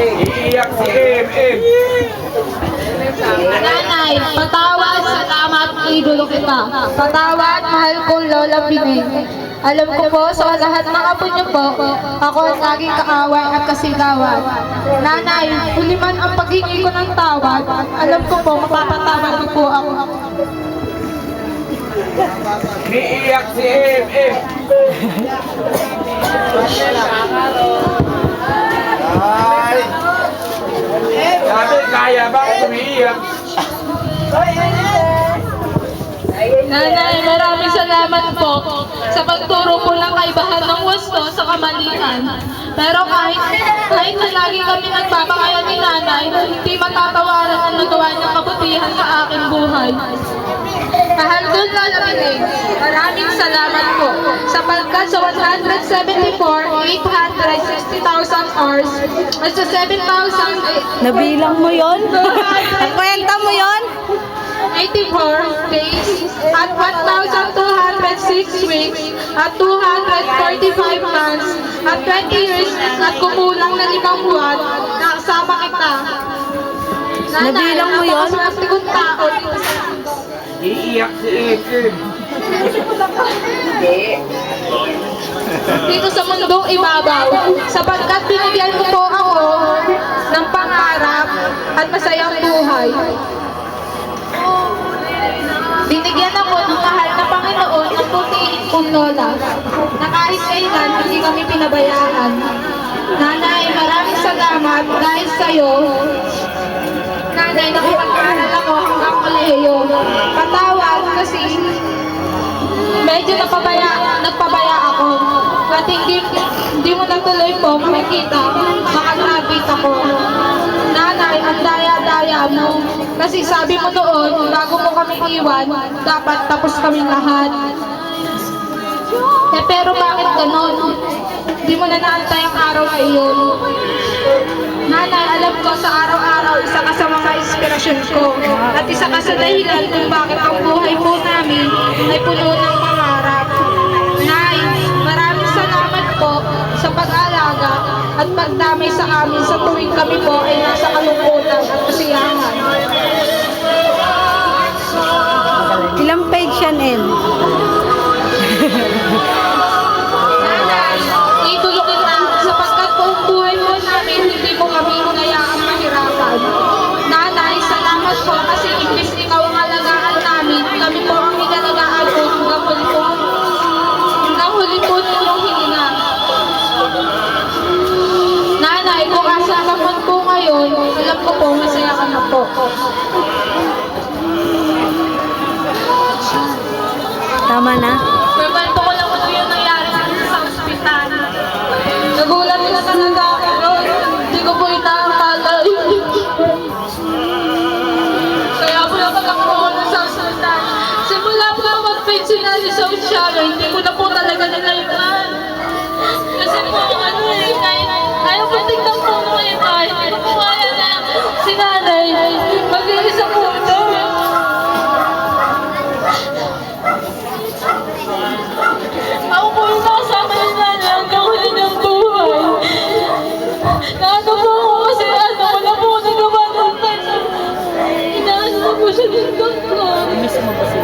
Iiyak si MM. Nanay, patawad, salamat, idolo kita. Patawad, mahal kong Lola Pinay. Alam ko po, sa lahat ng apo niyo po, ako ang laging kaaway at kasigawan. Nanay, huli man ang paghingi ko ng tawad, alam ko po, mapapatawad niyo po ako. Iiyak si MM. Sabi, kaya ba umiiyak? Nanay, maraming salamat po sa pagturo po ng kaibahan ng gusto sa kamalian. Pero kahit na lagi kami nagpapakaya ni nanay, hindi matatawaran ang nagawa niyang kabutihan sa aking buhay. Mahal ko Lola Pinay, maraming salamat po sapagkat sa 174,860,000 hours at sa 7,000 Nabilang mo yon? Nakwenta mo yon? 84 days at 1,206 weeks at 245 months at 20 years at kumulang na 5 buwan na kasama kita. Nabilang mo yun? Napakasalastikong tao dito sa mundo. Iiyak si MM. Dito sa mundong ibabaw sapagkat binigyan mo po ako ng pangarap at masayang buhay. Binigyan ako ng mahal na Panginoon ng butihin kong Lola na kahit kailan hindi kami pinabayaan. Nanay, maraming salamat dahil sa'yo. Nanay, nakipag-aral ako hanggang kolehiyo. Patawad kasi medyo nagpabaya ako. At hindi mo natuloy po makikita, makagraduate ako. Nanay, ang daya-daya mo. Kasi sabi mo doon, bago mo kami iwan, dapat tapos kami lahat. Pero bakit ganon? Hindi mo na naantay ang araw na iyon. Nanay, alam ko sa araw-araw, isa ka sa mga inspirasyon ko. At isa ka sa dahilan kung bakit ang buhay po namin ay puno ng pangarap. Nay, maraming salamat po sa pag-alaga at pagdamay sa amin sa tuwing kami po ay nasa kalungkutan at kasiyahan. Ilang page yan, En? Nanay, idolo kita sapagkat po ang buhay po namin hindi po kami hinayaang mahirapan. Nanay, salamat po kasi imbis ikaw ang alagaan namin, kami po ang inalagaan po hanggang huli po ninyong hininga. Nanay, kung asa ka man po ngayon, alam ko po masaya ka na po. Tama na? Kwento ko lang ano yung nangyari sa ospital. Nagulat na talaga ako. Hindi ko po inaakala. Kaya po napatakbo ko na sa ospital. Simula po ako mag-faint sinali sa ospital, hindi ko na po talaga nalaitan. Kasi po ayaw po tignan po mga ito. Hindi ko po kaya na si nanay mag-iisa po ito. Ako po yung nakasama ni nanay hanggang huli ng buhay. Naano po ako kasi wala po ako nagawa ng kanya. Inaano na po siya ng ko. Miss mo ba siya?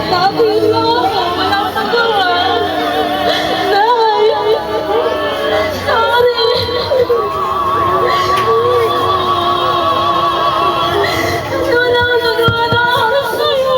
Nakapulit lang ako, wala akong nagawa. Nanay, sorry. Wala akong nagawa na harap sa'yo.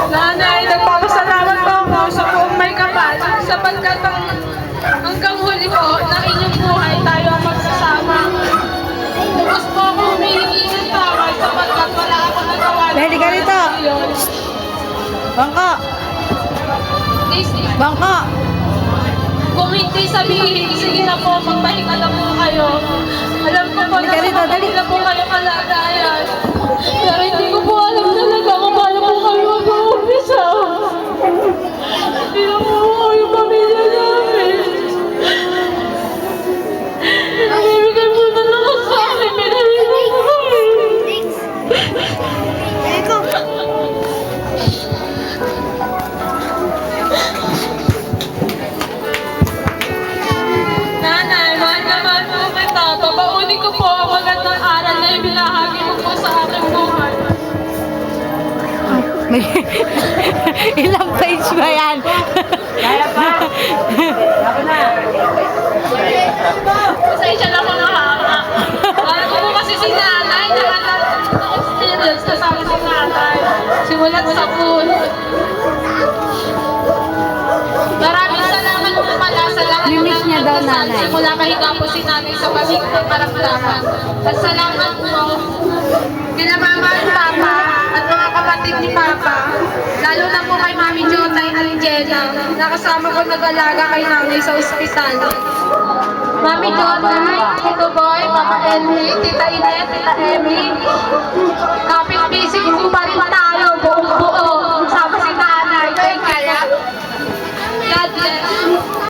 Nanay, nagpapasalamat po ako sa buong may kapal sapagkat hanggang huli po ng inyong buhay tayo ang magsasama. Bukas po ako humihingi ng tawad sapagkat wala ako nagawa. Pwede ka rito. Bangka! Bangka! Kung hindi sabihin, sige na po, magpahinga na po kayo. Alam ko po na Dali, dali. na po kayo kalagayan. Pero buhay. May ilang page ba yan? Kaya pa. Ako na. Pasensya na po mahaba. Alam ko po kasi si nanay, experience kasama si nanay. Simulat sa pool. Maraming salamat po pala sa lahat ng Mimiss niya daw, nanay. Simula kahiga po si nanay sa pamig ng maramdaman. At salamat po kila mama at papa at mga kapatid ni papa. Lalo na po kay Mami Jotay Angela. Nakasama ko nag-alaga kay nanay sa ospital. Mami Jotay, Tito Boy, Papa Henry, Tita Ine, Tita Emmy. Kapit busy ko pa rin